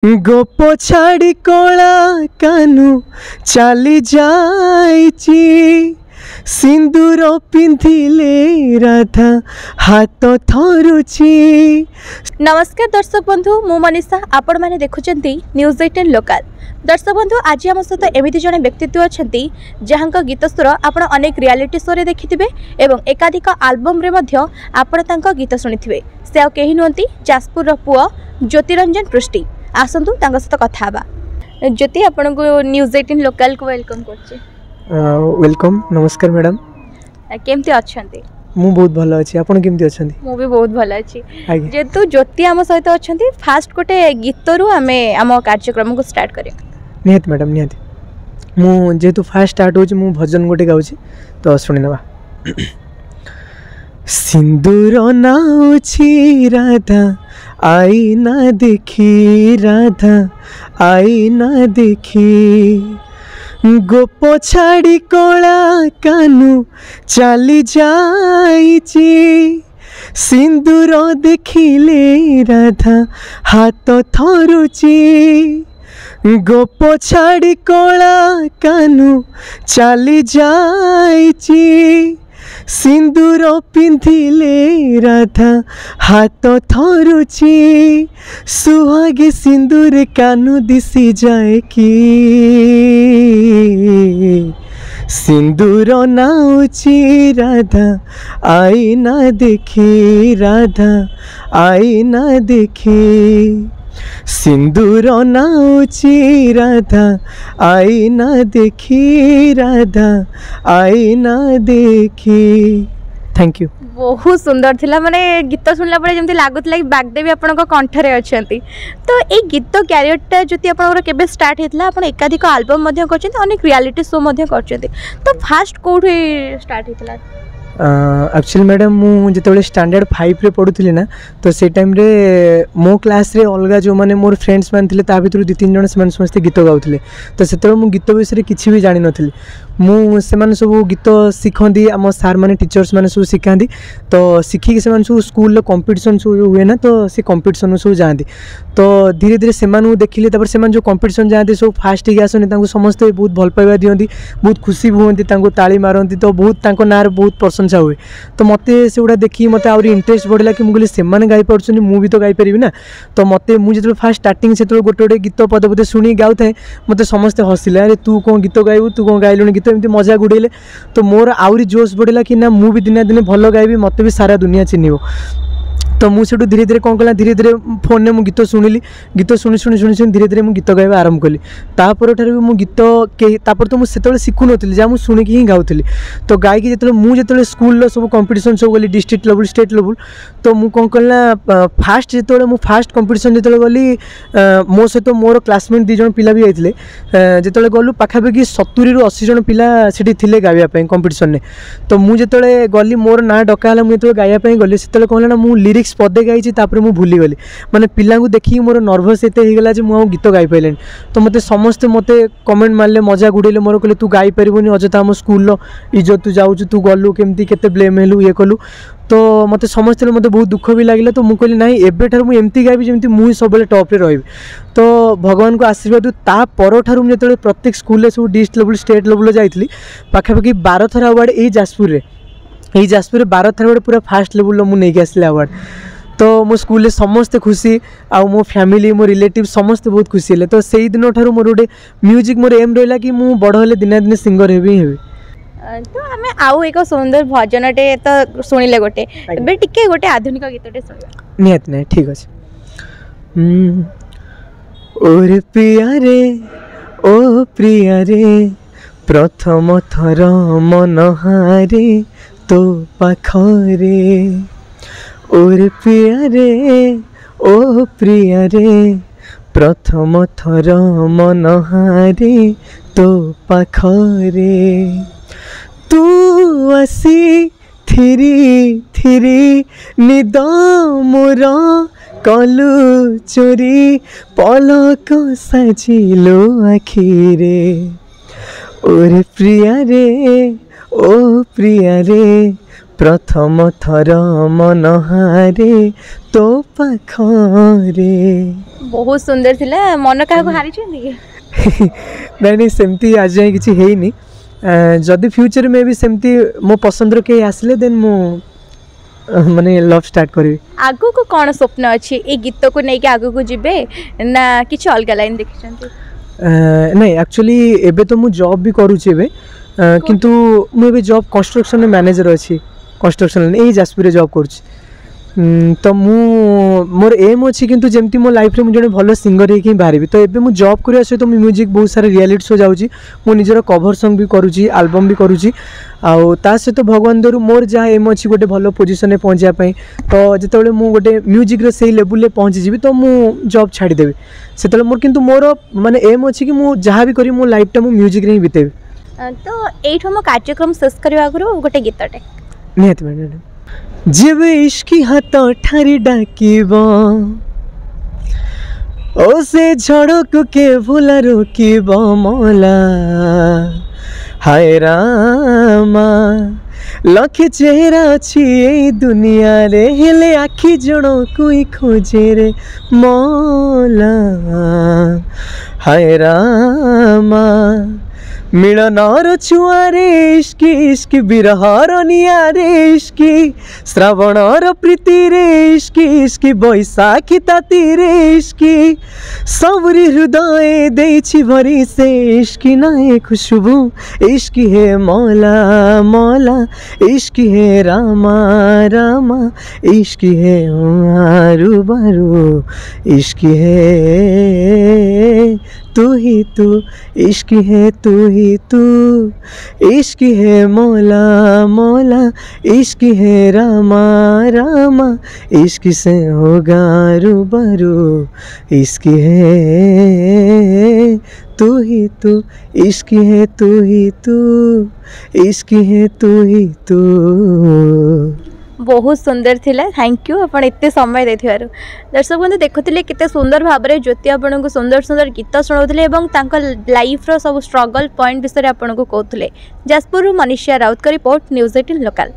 गोप छाड़ी कोला कानू चली जाइची सिंदूर पिंधिले राधा हाथ थरुची। नमस्कार दर्शक बंधु मु मनीषा आपण माने देखुचंती न्यूज 18 लोकल। दर्शक बंधु आज आम सहित एमिति जने व्यक्तित्व अछंती जहांका गीत स्वर आपण अनेक रियलिटी शो रे देखिथिबे एवं एकाधिक एल्बम रे मध्य आपण तांका गीत सुनिथिबे। से आ केही नोंती जाजपुर रो पुओ ज्योतिरंजन पृष्टि। आसंतु तांका सहित कथा हबा। ज्योति आपण को न्यूज 18 लोकल को वेलकम करछि। वेलकम नमस्कार मैडम। केमती अछंती? मु बहुत भल अछि। आपण केमती अछंती? मु भी बहुत भल अछि। जेतु ज्योति आम सहित अछंती फास्ट गोटे गीतरु आमे आम कार्यक्रम को स्टार्ट करियो। नियत मैडम नियत। मु जेतु फास्ट स्टार्ट होछि मु भजन गोटे गाउछि तो सुनि नबा। सिंदूर नाउछि राधा आई ना देखी राधा आई ना देखी गोप छाड़ी कोला कानू चली जाइची सिंदूर देखिले राधा हाथ थरुची। गोप छाड़ी कोला कानू चली जाइची सिंदूर पिंधिले राधा हाथ थरुची सुहागे सिंदूर कानू दिसी जाए कि सिंदूर नाउची राधा आई ना देखी राधा आई ना देखी सिंदूर नाउची राधा आई ना देखी राधा आई ना देखी। Thank you. बहुत सुंदर थिला माने गीत सुनला परे जेमति लागुतला कि बागदेवी आपनका कंठरे अछंती। तो ए गीत कैरियरटा जति आपनकर केबे स्टार्ट हेतला? आपण एकाधिक एल्बम मध्ये करछंती अनेक रियलिटी शो मध्ये करछंती। तो फास्ट कोठे स्टार्ट हेतला? एक्चुअली मैडम मु जिते स्टैंडर्ड 5 रे पढ़ुली ना तो से टाइम रे मो क्लास रे अलग जो माने मोर फ्रेंड्स मान थिले ता भितर 2-3 जण से समस्त गीत गाउथिले। तो सेते मु गीत विषय किछि भी जानि नथिली। मु से माने सब गीत सिखंदी आम सार माने टीचर्स माने सब सिखांदी। तो सिखी के से माने सब स्कूल लो कंपटीशन सब हुए ना तो से कंपटीशन सब जांदी। तो धीरे धीरे से माने देखिले तापर से माने जो कंपटीशन जांदी सब फास्ट ही आसनी तांको समस्त बहुत भल पाइबा दियंदी बहुत खुशी हुंदी तांको ताली मारंदी। तो बहुत तांको नार बहुत प्रशंसा हुए। तो मते से गुड़ा देखी मते आउरी इंटरेस्ट बढ़ला कि मुगले से माने गाई पड़छनी मु भी तो गाई परिबी ना। तो मते मु जेतो फास्ट स्टार्टिंग से तो गोटे गोटे गीत पद पद सुनी गाउ थाए मते समस्त हसिले अरे तू कोन गीत गाइबू तू कोन गाइलुनी गीत एमती मजा गुडेले। तो मोर आउरी जोश बढ़ला कि ना मु भी दिने दिने भल गाइबी मते भी सारा दुनिया चिन्हिबो। तो मुझे धीरे धीरे कौन कला धीरे धीरे फोन में गीत शुणिली गीत शुणी शुणी शुणी शुणी धीरे धीरे मुझे गीत गाइबा आरंभ कली। तापर ठार भी गीत तापर तो मुझे शिखु नी जहाँ मुझे शुणिकी ही गाँली। तो गायकी जो मुझे स्कूल सब कंपटीशन सब गली डिस्ट्रिक्ट लेवल स्टेट लेवल तो मुझे कौन कला फास्ट जो मुझे फास्ट कंपटीशन जो गली मो सहित मोर क्लासमेट 2 जन पिला भी जाते जो गलु पाखापाखि 70 ରୁ 80 जन पिला से गाइबा कंपटीशन में। तो मुझे गली मोर ना डकाला मुझे गाइबा गली से कौन ना मुझे लिरिक्स पदे गाई तापर मु भूली गली माने पिला को देखी मोर नर्भस एते हो गला जे मु गीत गाई पाइलेन। तो मते समस्त मते कमेंट मारले मजा गुडेले मोर कहले तू गाई परिबोनी अजता हम स्कूल लो इज्जत तू जाऊ तू गलु केमती केते ब्लेम हेलु ये कलु। तो मते समस्त मते बहुत दुख भी लागिला। तो मु कहली नाही एबे ठार मु एमती गाइबी जेमती मु सबले टॉप रे रहिबी। तो भगवान को आशीर्वाद ता पर ठार मु जते प्रत्येक स्कूल ले सब डिस्ट्रिक्ट लेवल स्टेट लेवल जाइतली पाखापाखि 12 थर अवार्ड ए जाजपुर रे 12 थर अवार्ड पूरा फास्ट लेवल मु नै के आसले अवार्ड। तो मो स्कूल ले समस्त खुशी आ मो फैमिली मो रिलेटिव समस्त बहुत खुशी हेले। तो सेई दिन ठार मोर गोटे म्यूजिक मोर एम रहिला कि मु बड़ हेले दिने दिने सिंगर हेबी हेबी। तो आमे आउ एक सुंदर भजनटे तो सुनिले गोटे बे टिके गोटे आधुनिक गीतटे सुनिबा। नियत नै ठीक अछि। ओरे प्रिया रे ओ प्रिया रे प्रथम थर मन हारे तो पाखरे ओरे प्रिया रे ओ प्रिया रे प्रथम थर मन हारे तो पाखरे तू आसी थिरी थिरी निद मोर कलु चोरी पलक साजिलो आखिरे ओरे प्रिया रे ओ प्रिया रे प्रथम थर मन हारे तो पाखरे। बहुत सुंदर थिला मन का हारी छथि नहीं नहीं सेमती आज जाए किसी है नहीं। जदि फ्यूचर में भी सेमती मो पसंद के आसले देन मो माने लव स्टार्ट करी। आगु को कौन स्वप्न अच्छी ए गीत को नहीं कि आगु को जीवे ना किसी अलग लाइन देखिछंती? नहीं एक्चुअली एबे तो मु जॉब भी करूची एबे किंतु मु एबे जॉब कंस्ट्रक्शन में मैनेजर अच्छी कंस्ट्रक्शन ए जाजपुर जॉब करूची। तो मु मोर एम अच्छी किंतु जेमती मो लाइफ रे मु जने भलो सिंगर हे कि बाहरी तो एबे मु जॉब करिया सहित मु म्यूजिक बहुत सारा रियलिटी शो जाउची मु निजर कवर सॉन्ग भी करूची एल्बम भी करूची आउ ता सहित भगवान दरु मोर जहाँ एम अच्छी गोटे भलो पोजिशन में पहुँचा तो जितेबाला मु गोटे म्यूजिक रे सही लेवल में पहुँची जीवी तो मु जॉब छाड़देवी से मोर किंतु मोर माने एम अच्छी कि मु जहाँ भी करी मो लाइफ टा मु म्यूजिक रे ही बितेबी। तो एठो मो कार्यक्रम शेष करबा आगु गोटे गीतटे निहत मैडम जब इश्की हाथ ठारी डाकिब ओ से झड़क के भूला रोकिब मला हाय रामा लखे चेहरा अच्छी ए दुनिया रे हेले आखि जणको ही खोजे रे मला हाय रामा मिलनर छुआरे इश्की इश्की बिरहर नियारे इश्की श्रावणर प्रीति रे इश्की इश्की बैशाखी ताती रे इश्की सबरी हृदय देछि भरी से इश्की नाए खुशबू इश्की है मौला मौला इश्की है रामा रामा इश्की है आरू बारू इश्की है तू ही तू इश्की है तू ही तू इश्की है मौला मौला इश्की है रामा रामा इश्की से होगा रूबरू इश्की है तू ही तू इश्की है तू ही तू इश्की है तू ही तू। बहुत सुंदर थिला थैंक यू आपण एते समय देथिबारु। दर्शक बंधु देखुथिले केते सुंदर भाबरे ज्योति आपण को सुंदर सुंदर गीत सुनाउथिले एवं तांका लाइफ रो सब स्ट्रगल पॉइंट विषय आपण को कहउथिले। जाजपुर मनीषा राउत का रिपोर्ट न्यूज़ 18 लोकल।